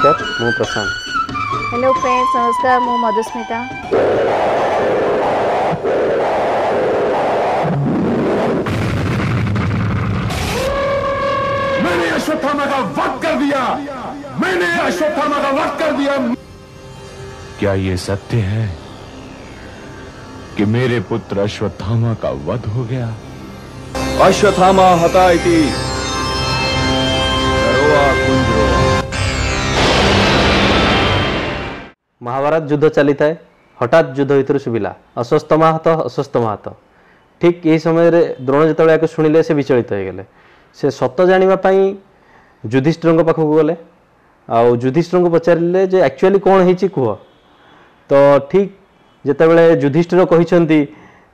नमस्कार मु प्रशांत। Hello friends नमस्कार मु मधुस्मिता। मैंने अश्वत्थामा का वध कर दिया। मैंने अश्वत्थामा का वध कर दिया। क्या ये सत्य है कि मेरे पुत्र अश्वत्थामा का वध हो गया? अश्वत्थामा हता इति महाभारत युद्ध चली थाए हठात युद्ध भितर शुभिला अस्वस्थ माहात ठीक यही समय द्रोण जो शुणिले से विचलित हो गले। से सत जानापी युधिष्ठिर पाखक गले आउ युधिष्ठिर को पचारे जे एक्चुअली कौन है कह तो ठीक जितेबाला युधिष्ठिर कहते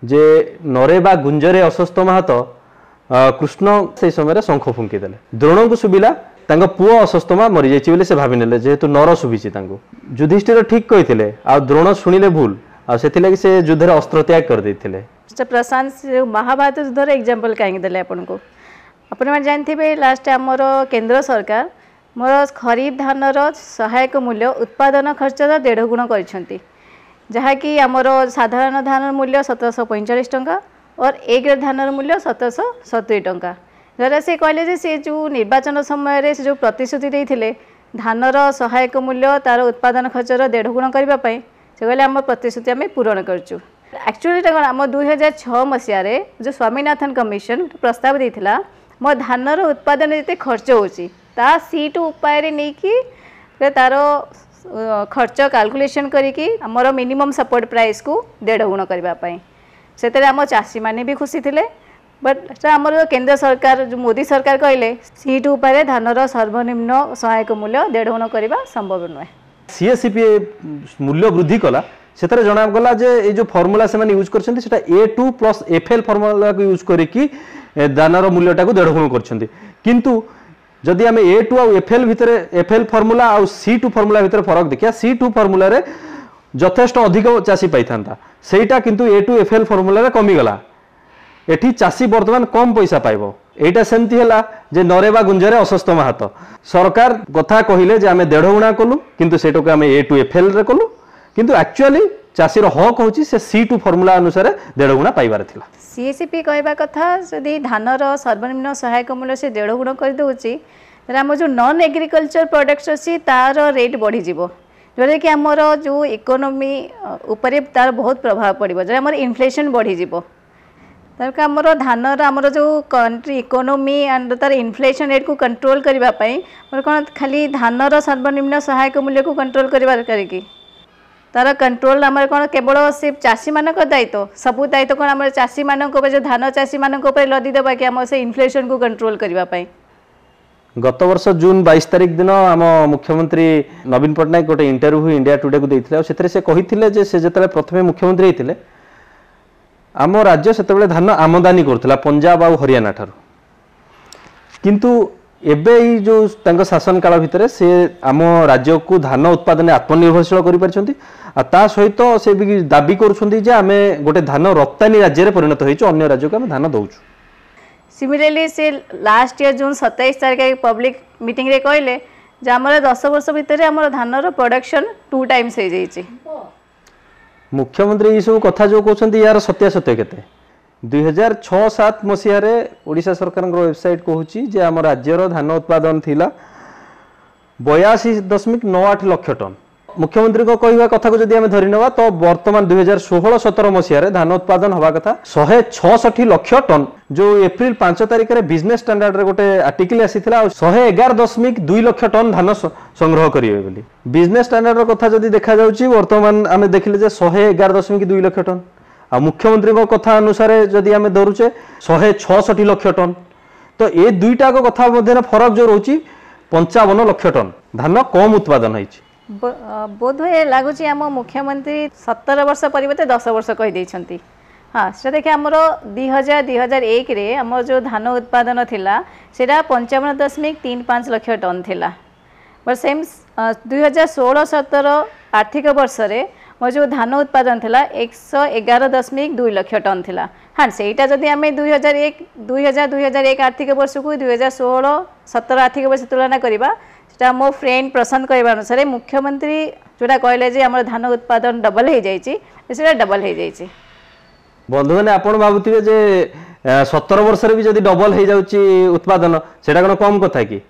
जे नरे बा गुंजरे अस्वस्थ माहात कृष्ण से समय शंख फुंकीदेले। द्रोण को शुभिला पुओ अस्वस्थ मा मरी जाइए से भावी नेले जेहेतु नर शुभिची। युधिष्ठिर ठीक कही आ द्रोण शुणिले भूल आगे से युद्ध अस्त्र त्याग कर देते। प्रशांत महाभारत युद्धर एग्जांपल कहीं देले आपन को आपने जानते लास्ट आमर केंद्र सरकार मोर खरीफ धानर सहायक मूल्य उत्पादन खर्च 1.5 गुण कर जहाँकि आमर साधारण धान मूल्य 1745 टंका और ए ग्रेड धानर मूल्य 1770 टंका। जरा से कहले से जो निर्वाचन समय से जो प्रतिश्रुति देते धानर सहायक मूल्य तार उत्पादन खर्च 1.5 गुण करने से कहले आम प्रतिश्रुति आम पूरण करूँ। एक्चुअली आम 2006 मसीह जो स्वामीनाथन कमिशन प्रस्ताव देता मो धानर उत्पादन जिते खर्च होता सीट उपाय नहीं कि तार खर्च कैलकुलेशन करिकी हमर मिनिमम सपोर्ट प्राइस को 1.5 गुण करने से आम चाषी मैंने भी खुशी थे। बट आमर केंद्र सरकार जो मोदी सरकार कहले सीट उपाय धानर सर्वनिम्न सहायक मूल्य 1.5 गुण करने संभव नुहे। सीएससीपी मूल्य वृद्धि कला से जनागला जे ये जो फर्मुला से यूज कर A2 प्लस FL फर्मुला को यूज करिकी दानर मूल्यटा को 1.5 गुण कर किंतु जदि आम A2 आ FL भितर FL फर्मुला आ C2 फर्मुला भितर फरक देखिया C2 फर्मुला रे यथेष्ट अधिक चाषी पाई था सेटा किंतु A2 FL फर्मुला रे कमी गला एठी चाषी वर्तमान कम पैसा पाइबो। एटा सेमती हला जे नरेबा गुंजरे अस्वस्थ माहात सरकार कथा कहिले जे आमे 1.5 गुणा कलु किंतु सेटो को आमे A2 FL रे कलु किंतु एक्चुअली चाषीर हक होची से C2 फर्मुला अनुसार 1.5 गुणा पाइबार थिला। सीएससीपी कहवा कथा जदि धानर सर्वनिम्न सहायक मूल्य से 1.5 गुण कर दउची तर आम जो नॉन एग्रीकल्चर प्रोडक्ट्स अच्छी तार रेट बढ़ी जीवो जोटा कि आमर जो इकोनॉमी ऊपर तार बहुत प्रभाव पड़ो जो आमर इन्फ्लेशन बढ़ी जीवो तर आमर धानर आमर जो कंट्री इकोनॉमी एंड तार इन्फ्लेशन रेट को कंट्रोल करने कौन खाली धानर सर्वनिम्न सहायक मूल्य को कंट्रोल करके तार कंट्रोल आम कौन केवल से चाषी मान दायित्व सबू दायित्व कौन आम चाषी मान जो धान चाषी मान लदीदेवा कि आम से इन्फ्लेशन को कंट्रोल करने। गत वर्ष जून 22 तारिख दिन आम मुख्यमंत्री नवीन पट्टनायक गोटे इंटरव्यू इंडिया टुडे को देते से कही से जिते प्रथम मुख्यमंत्री होते आम राज्य से धान आमदानी करता पंजाब आ हरियाणा ठार किंतु एबे जो शासन काल भितर से आम राज्य को धान उत्पादन आत्मनिर्भरशील कर सहित से भी दाबी करें गोटे धान रप्तानी राज्य में परिणत हो राज्य को आम धान दौचु। सिमिलरली से लास्ट ईयर जून 27 तारिख पब्लिक मीटिंग रे कहले जे आमर 10 वर्ष भितर आमर धानर प्रोडक्शन 2 टाइम्स हो जाइए। मुख्यमंत्री ये सब कथा जो कहते यार सत्यासत्य केते 2006-07 मसीह ओडिशा सरकार वेबसाइट कहूँ जे आम राज्यर धान उत्पादन थिला 82.98 लाख टन। मुख्यमंत्री को कहवा कथा को जदि आम धरी नवा तो वर्तमान 2016-17 मसीह धान उत्पादन हवा कथा 166 लाख टन जो एप्रिल 5 तारिख में बिजनेस स्टैंडर्ड रे गोटे आर्टिकल आसीथिला 111.2 लाख टन धान संग्रह करिवे बोली। बिजनेस स्टैंडर्ड कथा जदि देखा जाउची वर्तमान आम देखिले जे 111.2 लाख टन आ मुख्यमंत्री को कथा अनुसार जदि आम धरुचे 166 लाख टन तो ये दुईटा को कथा मध्य फरक जो रोची 55 लाख टन धान कम उत्पादन होइची। बोध हुए लगुच आम मुख्यमंत्री 17 वर्ष परिवर्ते 10 वर्ष कहीदे। हाँ से देखिए आमर 2000-2001 रे आम जो धान उत्पादन थिला सेटा 55.35 लाख टन थिला बट सेम 2016-17 आर्थिक वर्ष रे मोर जो धान उत्पादन थिला 111.2 लाख टन थिला। हाँ सेटा जदि आम 2001 आर्थिक वर्ष को 2016-17 आर्थिक वर्ष तुलना करवा सेटा मो फ्रेंड प्रशांत कहवा अनुसार मुख्यमंत्री जोटा कहले जे हमर धान उत्पादन डबल हो जाइए डबल हो जाइए। बंधु मैंने आप भावुवे जे 17 वर्ष भी जदि डबल हो जाउची उत्पादन सेटा कौन कम कथा कि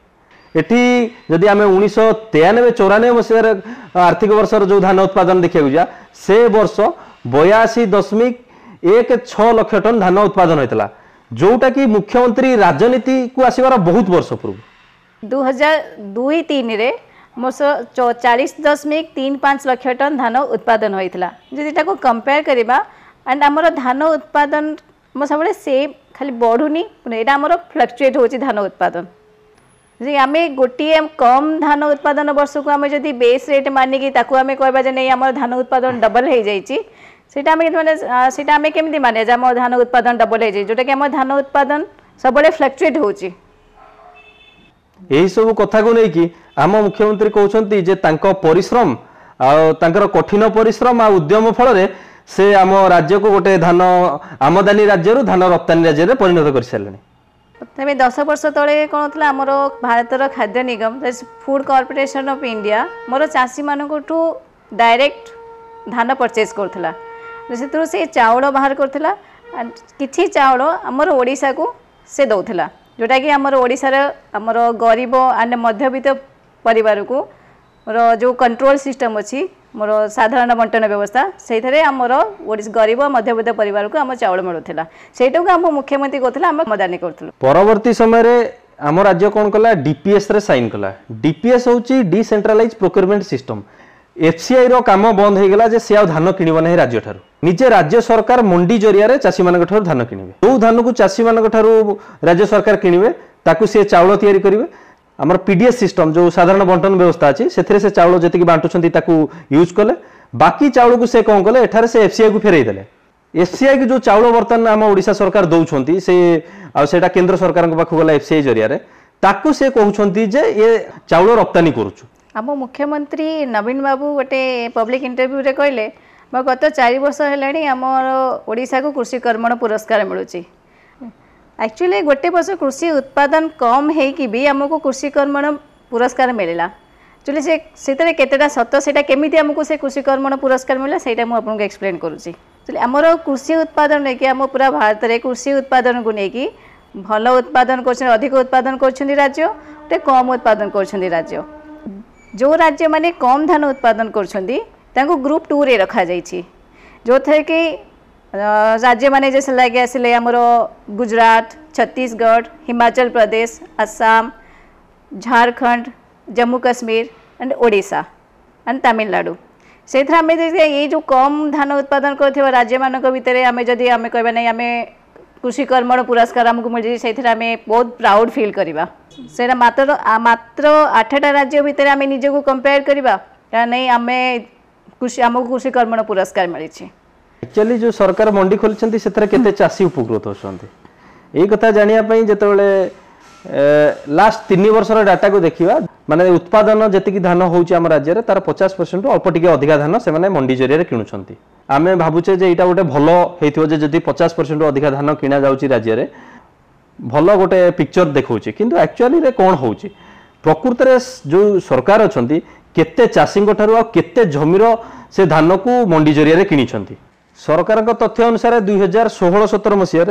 एटी जदि आम 1993-94 मसीहार आर्थिक वर्ष जो धान उत्पादन देखा जा से वर्ष 82.16 लाख टन धान उत्पादन होता जोटा कि मुख्यमंत्री राजनीति को आसबार बहुत वर्ष पूर्व 2002-03 रे मोर 40.35 लाख टन धान उत्पादन होता जदि कंपेयर करवा एंड आमर धान उत्पादन मो सब सेम खाली बढ़ुनी यहाँ आमर फ्लक्चुएट हो धान उत्पादन जी आम गोटे कम धान उत्पादन वर्ष को आम जब बेस रेट मानिकी आम कहवा नहीं आम धान उत्पादन डबल हो जाए केमी माने आम धान उत्पादन डबल हो जाए जोटा कि आम धान उत्पादन सब फ्लक्चुएट होची। यही सब कथा को लेकिन आम मुख्यमंत्री कहते जे तांको परिश्रम आर कठिन परिश्रम आ उद्यम फल से आम राज्य को गोटे धान आमदानी राज्य धान रप्तानी राज्य में परिणत कर सारे। तमें 10 वर्ष तले कौन था आमर भारतर खाद्य निगम फूड कॉर्पोरेशन ऑफ इंडिया मोर चाषी मानू डायरेक्ट धान परचेज करथिला से चाउल बाहर करथिला किछि चाउल आमर ओडिशा को से दौथिला जोटा कि आमर ओडिशार आमर गरीब एंड मध्यवित्त परिवार को जो कंट्रोल सिस्टम अच्छी मोर साधारण बंटन व्यवस्था से आमर गरीब मध्यवित्त परिवार को आम चाउल मिलूला सेटा को आम मुख्यमंत्री कहते आमदानी करूँ। परवर्ती समय आम राज्य कौन कला डीपीएस रे साइन कला। डीपीएस होची डिसेंट्रलाइज प्रोक्योरमेंट सिस्टम। एफसीआई रो काम बंद हो गला जे से आ धान किणव ना राज्य ठारू निजे राज्य सरकार मंडी जरिया चाषी मान धान किणवे जो धान को चाषी मान राज्य सरकार किणवे ताकू से चाउल तैयारी करेंगे आमर पीडीएस सिस्टम जो साधारण बंटन व्यवस्था अच्छी से चाउल जी बांटुंट यूज कले बाकी चाउल को से कौन कले एठारे से एफसीआई को फेरई देले। एफसीआई की जो चाउल बर्तमान आम ओडिशा सरकार दौरान से केंद्र सरकार पाखु गला एफसीआई जरिया ताकू से कहते जे ये चाउल रप्तानी करुचु। आम मुख्यमंत्री नवीन बाबू गोटे पब्लिक इंटरव्यू रे कहले गत 4 वर्ष है आमर ओडिशा को कृषि कर्मण पुरस्कार मिलूँ। एक्चुअली गोटे वर्ष कृषि उत्पादन कम है भी आमको कृषि कर्मण पुरस्कार मिलला एक्चुअली से केतेटा सत से केमी आमको से कृषि कर्मण पुरस्कार मिलला से मुझे एक्सप्लेन करुँची। आमर कृषि उत्पादन नहीं आम पूरा भारत में कृषि उत्पादन को लेकिन भल उत्पादन कर अधिक उत्पादन कर राज्य गोटे कम उत्पादन कर राज्य जो राज्य माने कम धान उत्पादन कर ग्रुप 2 रे रखा जाइए जो थे कि राज्य माने जैसे लगे आसिले आमर गुजरात छत्तीसगढ़ हिमाचल प्रदेश आसाम झारखंड जम्मू कश्मीर एंड ओडिशा एंड तमिलनाडु से ये जो कम धान उत्पादन कर राज्य मान भितर आम जदि आम कहवा नहीं आम कृषि कर्मण पुरस्कार आमको मिल जाए से बहुत प्राउड फील करवा से मात्र 8टा राज्य भितर आम निजक कंपेयर करवा नहीं आम आमको कृषि कर्मण पुरस्कार मिली। एक्चुअली जो सरकार मंडी खोली से चाषी उपकृत होती यही कथा जानापी जिते लास्ट 3 वर्षर डाटा को देखा माने उत्पादन जी धान होम राज्य में तार 50% अल्प टे अधिका धान से मंडी जरिया किणुंट आम भावुचे यहाँ गोटे भल होती 50% अधिका धान किणा जाऊँगी राज्य में भल गोटे पिक्चर देखा किंतु एक्चुअली कौन हो प्रकृत में जो सरकार अच्छा केते चाषी केते जमीर से धान को मंडी जरिया किणी सरकार तथ्य अनुसार 2016-17 मसीह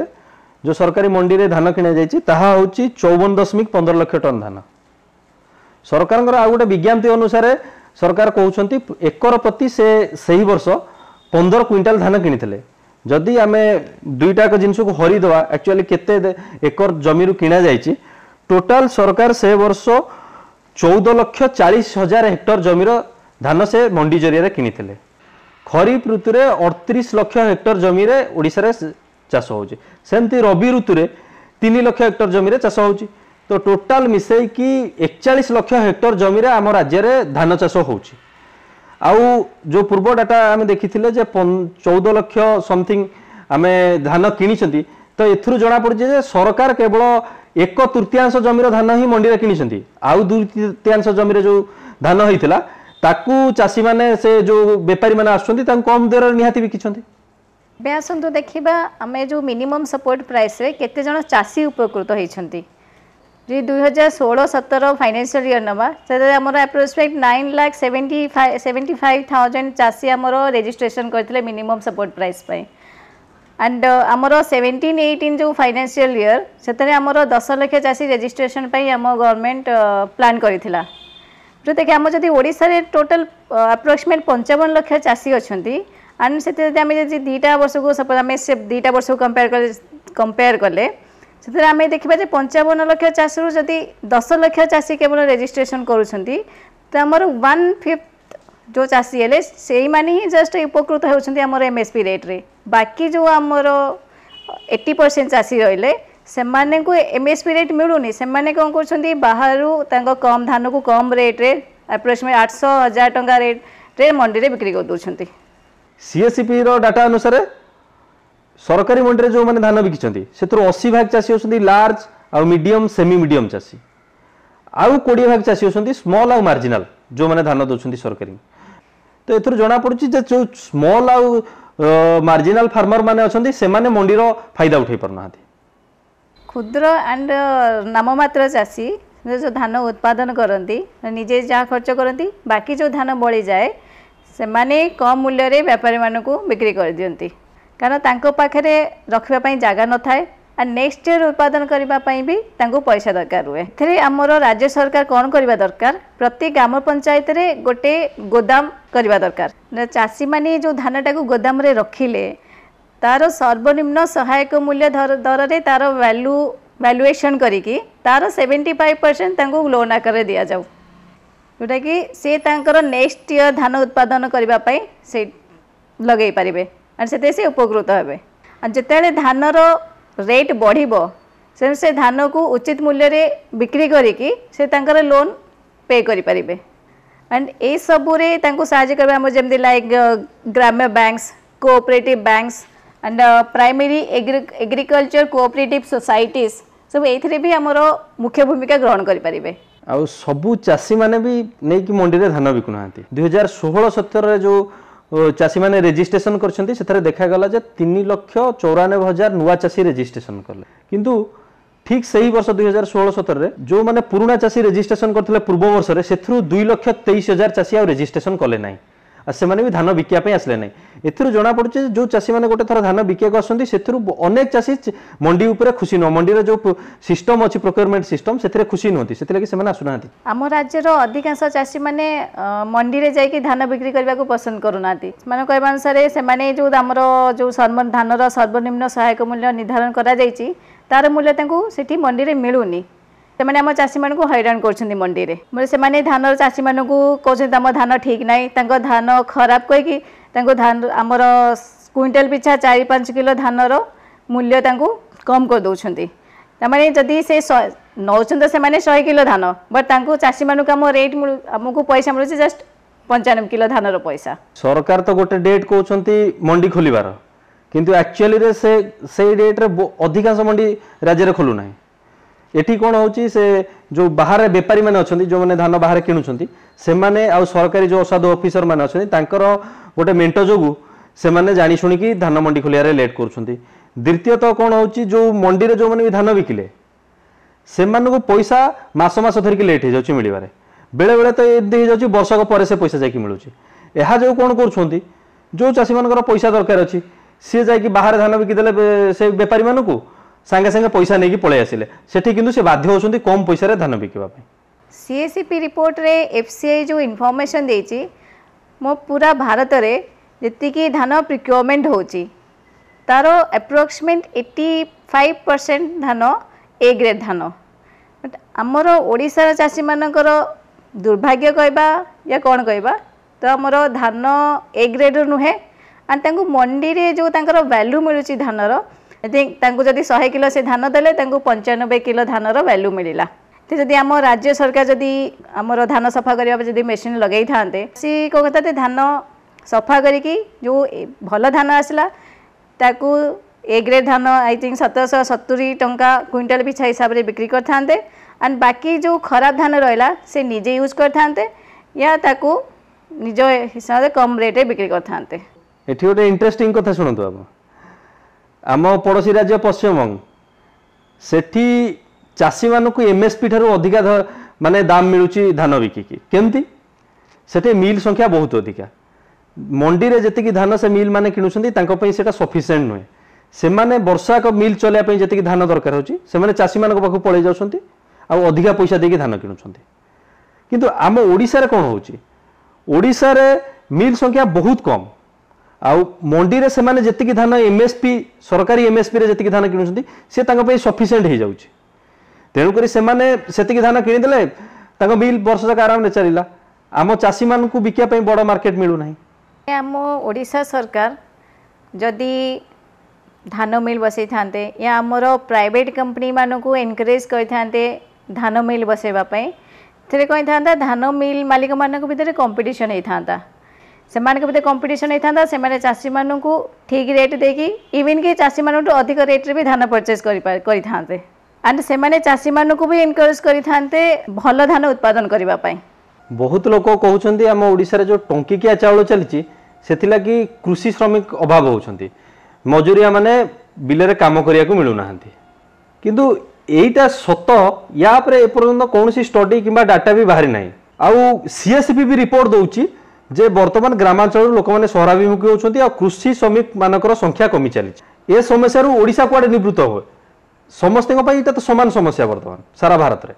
जो सरकारी मंडी रे धान किणा जाइए ताहा होची 54.15 लाख टन धान। सरकार आ गोटे विज्ञप्ति अनुसार सरकार कहते एकर प्रति से सही वर्ष 15 क्विंटाल धान किनी जदि आम दुईटाक जिनस को हरिदे एक्चुअली केते एकर जमी किणा जाइए टोटाल सरकार से वर्ष 14,40,000 हेक्टर जमीर धान से मंडी जरिया किनी खरीफ ऋतु रे 38 लाख हेक्टर जमी ओडिशा रे चाष होउची सेमती रबी ऋतु रे 3 लाख हेक्टर जमी चाष होउची तो टोटाल मिसई की 41 लाख हेक्टर जमी आम राज्य में धान चाष होउची। आउ जो पूर्व डाटा आम देखी जे 14 लाख समथिंग आम धान किनी तो एथुरु जना पड़े जे सरकार केवल 1/3 जमीर धान ही मंडी रे किनी आउ 2/3 जमीर जो धान होइथिला ताकू चाषी माने से जो बेपारी माने आछुंती तांको कम दर निहाती बिकिछंती। बे आसंतु देखिबा आमे जो मिनिमम सपोर्ट प्राइस रे केते जण चाषी उपकृत होइछंती। जी 2016-17 फाइनेंशियल ईयर नबा से हमर अप्रोक्सीमेट 9,75,000 चाषी हमर रजिस्ट्रेशन करथिले मिनिमम सपोर्ट प्राइस पई। एंड आमर 17-18 जो फाइनेंशियल ईयर से आमर 10 लाख चाषी रजिस्ट्रेशन आम गवर्नमेंट प्लान करथिला। जो देखिए आम जदि ओडिशा रे टोटल अप्रोक्सीमेट 55 लाख चाषी अछंती एंड से आम दुईटा वर्ष को सपोज आम से दुईटा वर्ष को कंपेयर कले से आम देखा 55 लाख चाषी जदि 10 लाख चाषी केवल रजिस्ट्रेशन करुँच तो आमर 1/5 जो चाषी हेले से माने ही जस्ट उपकृत होउछंती हमर एमएसपी रेट रे। बाकी जो हमर 80% चाषी रहिले से माने को एमएसपी रेट मिलुनी से माने कोन करछंती बाहरु तांको कम धान को कम रेट रे अप्रोक्सीमेट 800,000 टंका रेट रे मंडी रे बिक्री कर दोछंती। सीएससीपी रो डाटा अनुसार सरकारी मंडी रे जो माने धान बिकिछंती सेतरो 80 भाग चाषी होसंती लार्ज आ मीडियम सेमी मीडियम चाषी आउ 20 भाग चाषी होसंती स्मॉल आ मार्जिनल जो माने धान दोछंती सरकारी। तो एथर जना पड़ुची जे जो स्मॉल आ मार्जिनल फार्मर माने अछंती से माने मंडीर फायदा उठै परनाहाती। क्षुद्र एंड नाममात्र चाषी जो धान उत्पादन करती निजे जहाँ खर्च करती बाकी जो धान बड़ी जाए से माने कम मूल्य रे व्यापारी मानक बिक्री कर दियंती कारण तांको पाखरे रखिबा जगह न थाए और नेक्स्ट ईयर उत्पादन करने भी तांको पैसा दरकार हुए। थे आमर राज्य सरकार कौन करवा दरकार प्रति ग्राम पंचायत रे गोटे गोदाम करवा दरकार। चाषी माने जो धानटा को गोदाम रे रखिले तार सर्वनिम्न सहायक मूल्य दर रे तार वैल्यूएशन करिकी तार 75% तांको लोन आकार दिया जाऊ जोटा कि से तांकर नेक्स्ट ईयर धान उत्पादन करबा पई से लगेई पारिबे और से उपकृत हेबे। जिते धानर रेट बढ़िबो से धान को उचित मूल्य रे बिक्री करिकी से तांकर लोन पे करि पारिबे एंड ए सबु रे तांको सहायता करबा हम जेमदि लाइक ग्राम्य banks cooperative banks and primary agriculture cooperative societies सब एथिरे भी हमर मुख्य भूमिका ग्रहण करि पारिबे। आउ सबु चाषी माने भी नै कि मंडी रे धान बिकुना हांती 2016-17 रे जो चाषी माने रजिस्ट्रेशन करछंती सेथरे देखा गला जे 3,94,000 नुवा चाषी रजिस्ट्रेशन करले किंतु ठीक सही वर्ष 2016-17 रे जो माने पुराना चाषी रजिस्ट्रेशन करथिले पूर्व वर्ष रे सेथरु 2,23,000 चाषी आ रजिस्ट्रेशन कले नै आ से माने भी धान बिकिया पे आसले नै। एथरु जणा पड़ुचे जो चाषी माने गोटे थर धान बिकिया को आसंती सेथरु अनेक चाषी मंडी ऊपर खुशी न मंडी रे जो सिस्टम अछि प्रोक्योरमेंट सिस्टम सेथरे खुशी नहोती सेथले कि से माने आसुनांती। आम राज्यर अधिकांश चाषी माने मंडी रे जाई धान बिक्री करबा को पसंद करूनाती माने कहबा अनुसार से माने जो हमरो जो धानर सर्वनिम्न सहायक मूल्य निर्धारण करा जाईची तार मूल्य तांको सेठी मंडी रे मिलुनी से माने हम चाषी मानक हैरान कर मंडी रे मतलब से माने धान चाषी मानक कहते आम धान ठीक नाई तांको धान खराब कहीकि तांको धान आमर क्विंटाल पिछा 4-5 किलो धानर मूल्य तांको कम कर दउछंती तमाने जदि से नौछन से माने 100 किलो धान बट तांको चाषी मानक हम रेट हमको पैसा मिलुची जस्ट 95 किलो धानर पैसा। सरकार तो गोटे डेट कहउछंती मंडी खोलिबार किंतु एक्चुअली रे से डेट रे अधिकांश मंडी राज्य रे खोलु नाही। एठी कोन होची से जो बाहर व्यापारी माने अछंती जो माने धान बाहर किनुछंती से माने आ सरकारी जो असाधु ऑफिसर माने अछंती तांकर गोटे मेंटो जोगु से माने जानि सुनी कि धान मंडी खोलिया रे लेट करूछंती। द्वितीय तो कोन होची जो मंडी रे जो माने भी धान बिकिले से माने को पैसा मास मास धरि कि लेट हे जाउची मिलिबारे बेले बेले तो ए दे जाउची वर्षक परे से पैसा जाई कि मिलुची। एहा जो कोन करूछंती जो चाषी मानकर पैसा दरकार अछि से जाई कि बाहर धान बिकि देले से व्यापारी मानकू सांगे सांगे पैसा नहीं कि पळे आसिले सेठी किंतु से बाध्य होसंती कम पैसा रे धान बिकिबा पे। सीएससीपी रिपोर्ट रे एफसीआई जो इन्फॉर्मेशन देछि मो पूरा भारत रे जति कि धान प्रिक्योरमेंट होछि तार अप्रोक्सीमेट 85% धान ए ग्रेड धान बट आमर ओडिसा चाषी मानकर दुर्भाग्य कहबा या कौन कहबा तो आमर धान ए ग्रेड नुहे एंड तांको मंडी रे जो तांकर वैल्यू मिलुछि धानर तांको जदि 100 किलो से धान देले तांको 95 किलो धानर वैल्यू मिलिला। तो जदि आम राज्य सरकार जदि आमर धान सफा करबा जदि मेसिन लगै थांते सी को कहते धान सफा करिकी जो भल धान आसला ताकू ए ग्रेड धान आई थिंक 1770 टंका क्विंटाल पिछा हिसाब रे बिक्री कर थांते एंड बाकी जो खराब धान रहला से निजे यूज कर थांते या ताकू निज हिसाब से कम रेट बिक्री करते। एठी गोटे इंटरेस्टिंग कथा शुणु आप आम पड़ोसी राज्य पश्चिमबंग सेठी चाषी मानक एमएसपी ठारू अधिका माने दाम मिलूची धान बिकिकी केमती सेठी मिल संख्या बहुत अधिका मंडी रे जेतिकी धान से मिल माने किणुछंती तांको पई सेटा सफिशिएंट नुहे से माने वर्षा को मिल चलिया पई जेतिकी धान दरकार होची से माने चाषी मानक पाखु पळै जाउछंती आ अधिका पैसा देकी धान किणुछंती किंतु आम ओडिसा रे कोन होची ओडिसा रे मिल संख्या बहुत कम आउ मंडी रे से माने जेतिकी धान एमएसपी सरकारी एमएसपी रे जेतिकी धान किणुछंती से तांको पई सफिशिएंट हे जाउची तेणु करी से माने सेतिकी धान किनि देले तांको मिल वर्ष जाक आराम रे चलिला आम चाषी मानकु बिकिया पई बड़ मार्केट मिलु नाही आम ओडिशा सरकार जदि धान मिल बसई थांते या आमर प्राइवेट कंपनी मानकु एनकरेज करते धान मिल बसैबा पई थे कही था धान मिल मालिक मानक भितर कंपटीशन होता से भितर कंपटीशन होता से चाषी मानक ठीक रेट देकी इवन कि चाषी मान अधिक रेट रे भी धान परचेज करते एंड से चाषी मानक भी एनकरेज करते भल धान उत्पादन करने। बहुत लोक कहते आम ओडिशा जो टंकिकिया चाउल चली से कृषि श्रमिक अभाव होती मजूरिया माने बिलरे काम करिया को मिलू नाहंती किंतु एटा सत या परे एपर्यंत कौन स्टडी किंबा डाटा भी बाहरी नाही आउ सीएसपी भी रिपोर्ट दउची जे वर्तमान ग्रामांचल लोक माने सहराभिमुखी होउछंती आ कृषि श्रमिक मानकर संख्या कमी चली ए समस्या रु ओडिशा कुआडे निवृत्त हो समस्त को एटा तो समान समस्या वर्तमान सारा भारत रे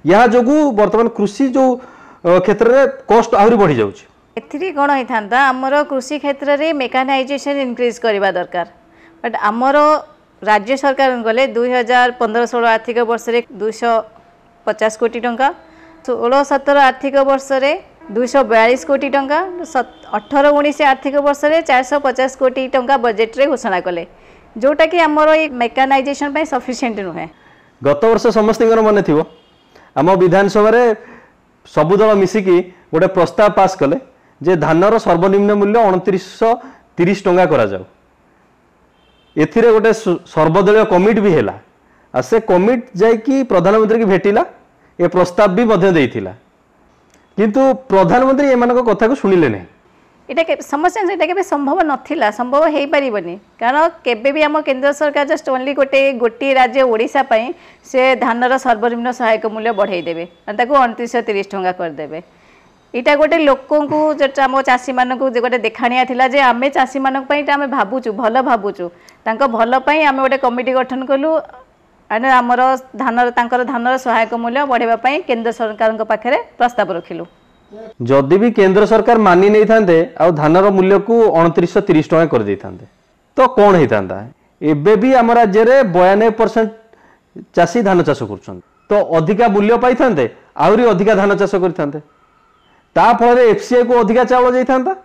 या जोगु वर्तमान कृषि जो क्षेत्र रे कॉस्ट आहुरी बढ़ी जाउची एथिरी कौन होता आमर कृषि क्षेत्र में मेकानाइजेशन इनक्रीज करवा दरकार बट आमर राज्य सरकार गले 2015-16 आर्थिक वर्ष रे 250 कोटी टंका 16-17 आर्थिक वर्ष रे 242 कोटी टंका 18-19 आर्थिक वर्ष रे 450 कोटी टंका बजेट रे घोषणा कले जोटा कि आमर मेकानाइजेशन पे सफिशिएंट नुहे। गत वर्ष समस्त मन थी आम विधानसभा रे सबु दल मिसिकी गोटे प्रस्ताव पास कले जे धानर सर्वनिम्न मूल्य 2930 टंका करा जाऊ एथिरे गोटे सर्वदलीय कमिटी भी हैला आ से कमिटी जाइकी प्रधानमंत्री की भेटिला ए प्रस्ताव भी मध्य देइथिला किंतु प्रधानमंत्री एमानक कथा को सुनिले नै एटा समस्या एटा केबे संभव नथिला संभव हेई परिबनी कारण केबे भी आम केंद्र सरकार जस्ट ओनली गोटे राज्य ओडिशा पई से धानर सर्वनिम्न सहायक मूल्य बढ़ाई देबे ताको 2930 टंका कर देबे इटा गोटे लोक आम चाषी मानक गोटे देखाणिया थिला जे आमे चाषी मानक पई आमे भाबुचु भल भाबुचु तांको भल पई आमे गोटे कमिटी गठन कलु आने आमर धानर तांकर धानर सहायक मूल्य बढ़ाइबा पई केंद्र सरकार पाखरे प्रस्ताव रखिलु जदि भी केंद्र सरकार मानि नहीं थांते आ धानर मूल्य को 2930 टंका कर दै थांते तो कौन होता एबे भी आम राज्य में 92% चाषी धान चाष कर तो अधिका मूल्य पाई थांते आहुरी अधिका धान चाष करते ता फल एफसीआई को अधिका चाउल जाइथा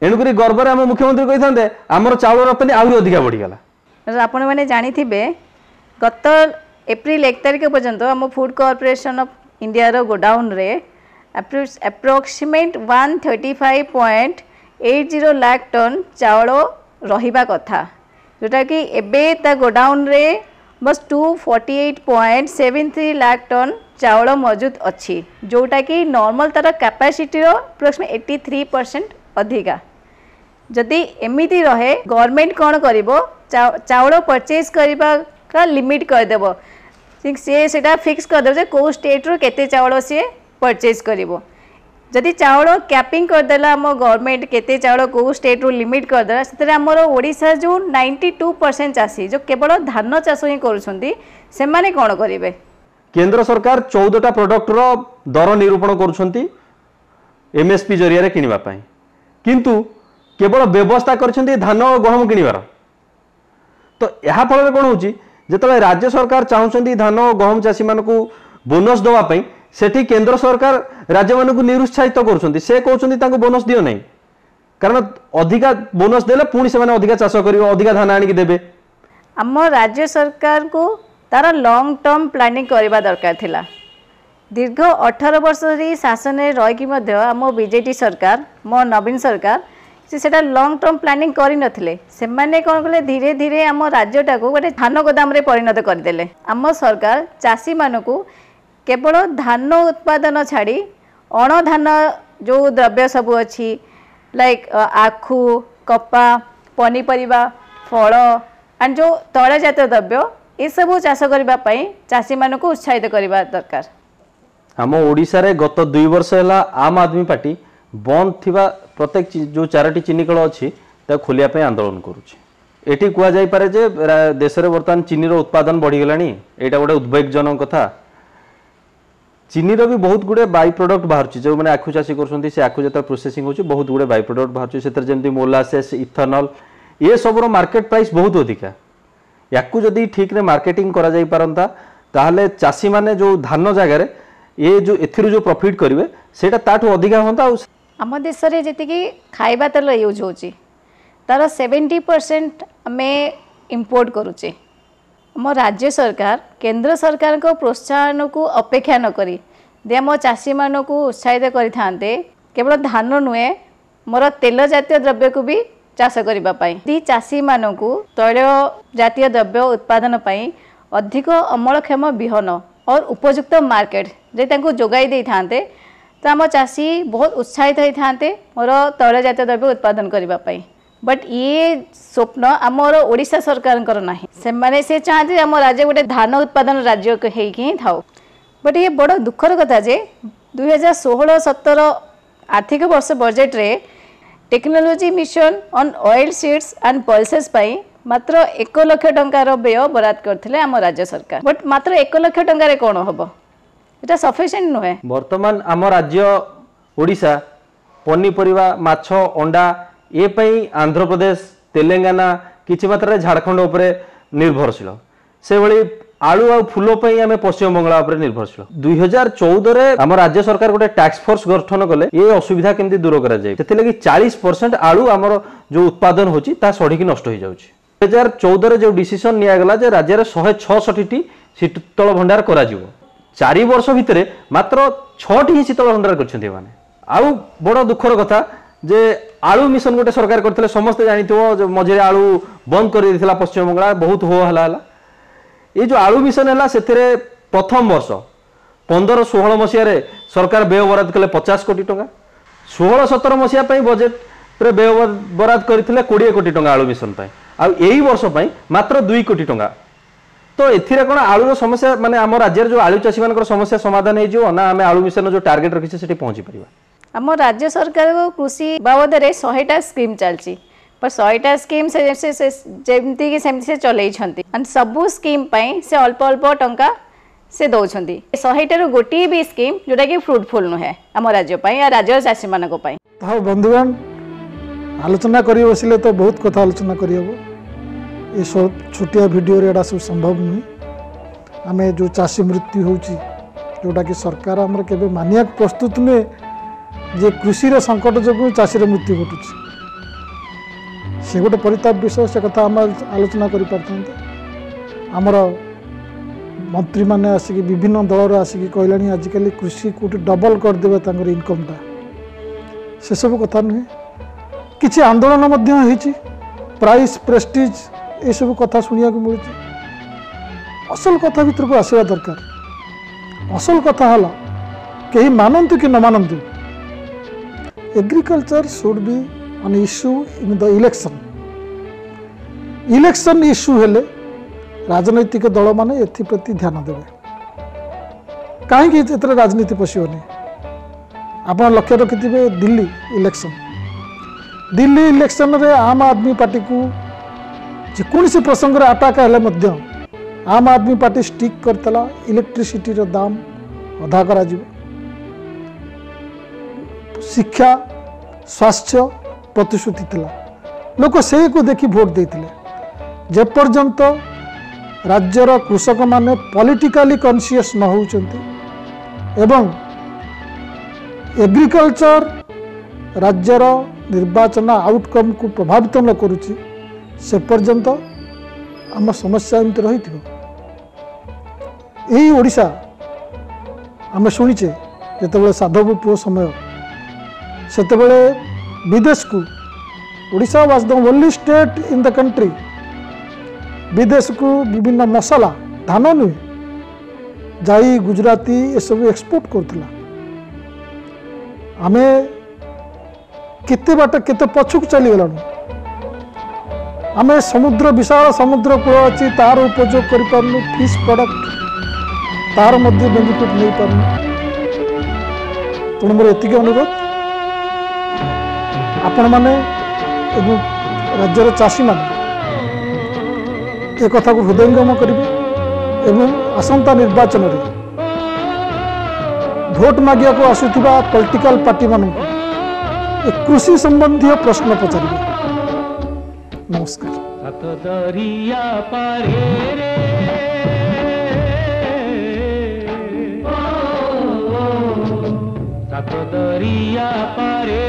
एणुक गर्व आम मुख्यमंत्री कही था आमर चाउल रप्तानी आहुरी अधिका बढ़ीगला। आपण मैंने जानी गत एप्रिल 1 तारिख पर्यंत आम फूड कॉर्पोरेशन ऑफ इंडिया रो गोडाउन रे अप्रोक्सीमेट 135.80 लाख टन चाउल रहिबा कथा जोटा कि एबे ता गोडाउन रे बस 248.73 लाख टन चाउल मौजूद अच्छी जोटा कि नॉर्मल तार कैपेसिटी अप्रोक्सीमेट 83% अधिका जदि एमिति रहे गवर्नमेंट कौन करिवो चाउल परचेज करबा का लिमिट करदेव सी सेटा फिक्स करदेव जे को स्टेट रो केते चाउल सी परचेज करिवो जदि चाउल कैपिंग करदेला आम गवर्नमेंट केते चाउल को स्टेट रो लिमिट करदेला से आमर ओडिशा जो 92% चाषी जो केवल धान चाष ही करुछंती से माने कौन करिवे केंद्र सरकार 14टा प्रोडक्ट रो दर निरूपण करुछंती एमएसपी जरिया रे किनिबा पई किंतु केवल व्यवस्था करछंती धान और गहम किनिबार तो यह फल कौन होची जेतले राज्य सरकार चाहउछंती धान और गहम चाषी मानकू बोनस दवा पई सेठी केंद्र सरकार राज्य मानकू निरुत्साहित करुछंती से कहउछंती तांको बोनस दियो नै कारण अधिका बोनस देले पुणी से माने अधिका चाष करिवो अधिका धान आनी देबे हम राज्य सरकार को तार लॉन्ग टर्म प्लानिंग करबा दरकार थिला दीर्घ 18 वर्ष री शासन रे रही कि आम बीजेडी सरकार मो नवीन सरकार से लॉन्ग टर्म प्लानिंग करि नथिले से माने कोन कले धीरे धीरे आम राज्यटा को गोटे धान गोदाम रे परिणत करदेले आम सरकार चाषी मानकू केवल धान उत्पादन छाड़ी अण धान जो द्रव्य सब अच्छी लाइक आखु कपा पनीपरिया फल एंड जो तैलजात द्रव्य ये सब चाष करने चाषी मानक उत्साहित करवा दरकार। आम ओडिशा रे गत 2 वर्ष है आम आदमी पार्टी बंद थिबा प्रत्येक जो 4टी चीनी कल अच्छी खोलिया आंदोलन करुच्ची। एटी कुआ जाई पारे जे देश में बर्तमान चीनी उत्पादन बढ़ीगलानी एटा गोटे उद्वेगजनक कथा। चीनी भी बहुत गुड़े बाई प्रोडक्ट बाहर जो मैंने आखु चाषी कर आखु जो प्रोसेसिंग हो बहुत गुड़े बाई प्रोडक्ट बाहर से जमी मोलासेस इथेनॉल ये सब मार्केट प्राइस बहुत अधिका। याकू जदि ठीक रे मार्केटिंग करा जाई पारंता ताहले चाषी माने जो धान जगार ये जो एथिरु जो प्रॉफिट करिवे सेटा ताठू अधिका होता। आम देश में जी खाइबा तेल यूज होची तार 70% आम इम्पोर्ट करुचे। आम राज्य सरकार केंद्र सरकार को प्रोत्साहन को अपेक्षा न करी दे आम चाषी मान को उत्साहित करते केवल धान नुहे मोर तेल जातीय द्रव्य को भी चाष करने चाषी मान को तैल जातीय द्रव्य उत्पादन पाई अधिक अमलक्षम बिहन और उपयुक्त मार्केट जे जोगाई दे थांते तो आम चाषी बहुत उत्साहित होते मोर तैल जातीय द्रव्य उत्पादन करने। बट ये स्वप्न आमर ओडिशा सरकार ना से चाहते आम राज्य गोटे धान उत्पादन राज्य ही था। बट ये बड़ दुखर कथा जे 2016-17 आर्थिक वर्ष बजेट रे technology mission on oil seeds and pulses मात्र 1 लाख टंकार व्यय बराद करथिले आम राज्य सरकार। बट मात्र 1 लाख टंकार कौन हम एटा सफिशिएंट नुहे। वर्तमान आम राज्य ओडिशा पनीपरिया माछ अंडा ये पई आंध्र प्रदेश तेलंगाना किछि मात्रा झारखंड उपरे निर्भरशील से भली आलू आ फूल पई आमे पश्चिम बंगाल उपरे निर्भरशील। 2014 रे आम राज्य सरकार गोटे टास्क फोर्स गठन कले ये असुविधा केमती दूर करा जाय सेते लगी 40% आलू आमर जो उत्पादन होची ता सड़ीकी नष्ट हो जाउची। 2014 रे जो डिसीजन निया गला जे राज्य रे 166 टी शीतल भंडार करा जिवो 4 वर्ष भितरे मात्र 6 टी शीतल भंडार करछन्ती माने। आउ बड़ दुखर कथा जे आलू मिशन गोटे सरकार करथिले समस्त जानिथिबो मझे आलू बंद कर दिथिला पश्चिम बंगाल बहुत हो हला ये जो आलू मिशन है से प्रथम वर्ष 15-16 मसीह सरकार व्यय बराद कले 50 कोटी टंका 16-17 मसीहा बजेट रे व्यय बराद करथिले 20 कोटी टंका आलू मिशन यही वर्ष मात्र 2 कोटी टंका। तो एथिरे कोन आलू समस्या माने आम राज्य जो आलू चाषी मान समस्या समाधान हो ना आम आलू मिशन जो टार्गेट रखी से पहुंची पारिबा। आम राज्य सरकार को कृषि बाबद 100टा स्कीम चलती पर 100टा स्कीम जमती कि से चलई सबू स्कीम से अल्प अल्प टंका से दौरान 100टार गोटे भी स्कीम जोटा कि फ्रुटफुल नुहे आम राज्य या राज्य चाषी मान बंधुगण आलोचना कर बसिले तो बहुत कथा आलोचना करहब ये छोटिया वीडियो रे सब संभव नुहे। आम जो चाषी मृत्यु होची जोटा कि सरकार आमर केबे मानिया प्रस्तुत नुहे जे कृषि संकट जो चाषी मृत्यु घटुची से गोटे परिताप विषय से कथा आम आलोचना करमर मंत्री मैंने आसिक विभिन्न दल आसिक कहलानी आजिकल कृषि कौटी डबल करदे इनकमटा से सब कथा नुहे। किसी आंदोलन प्राइस प्रेस्टीज ये सब कथा शुणा मिलूँ असल कथा भीतर को आसवा दरकार। असल कथा है कहीं मानतु कि न मानतु agriculture should be an issue in the election issue हेले राजनैतिक दल माने एप्रति ध्यान देवे कहीं राजनीति पशिबनी। आप लक्ष्य रखिथे दिल्ली इलेक्शन रे आम आदमी पार्टी को जेकोसी प्रसंग रे अटाक हेले आम आदमी पार्टी स्टिक करतला इलेक्ट्रिसिटी रो दाम अधा करा जिवो शिक्षा स्वास्थ्य प्रतिश्रुति थिला लोक से को देखि भोट देते जेपर्यंत राज्यर कृषक माने पॉलिटिकली कॉन्शियस न होउचंती एवं एग्रीकल्चर राज्यर निर्वाचन आउटकम को प्रभावित न करुची से पर्यंत आम समस्या एमती रही यही ओडिशा आम शुणीचे जिते साधव पुओ समय सेतेबेले विदेश को Odisha was the only state in the country विदेश को विभिन्न मसला धान नुहे जाई गुजराती ये सब एक्सपोर्ट करथिला आमे केते बाट केते पछुक चली गलानु आमे समुद्र विशाल समुद्र कूल अच्छी तार उपयोग कर पारनु फिश प्रोडक्ट तार मध्य बेनिफिट नहीं पारनु तेणु मोर एतिक अनुरोध आपण माने एवं राज्यर चाषी मान एक कथा को हृदयंगम करेंगे एवं आसंता निर्वाचन रे भोट मागिया को आसुथिबा पॉलिटिकल पार्टी मानक कृषि संबंधी प्रश्न पचारे। नमस्कार। दरिया पारे रे सात दरिया पारे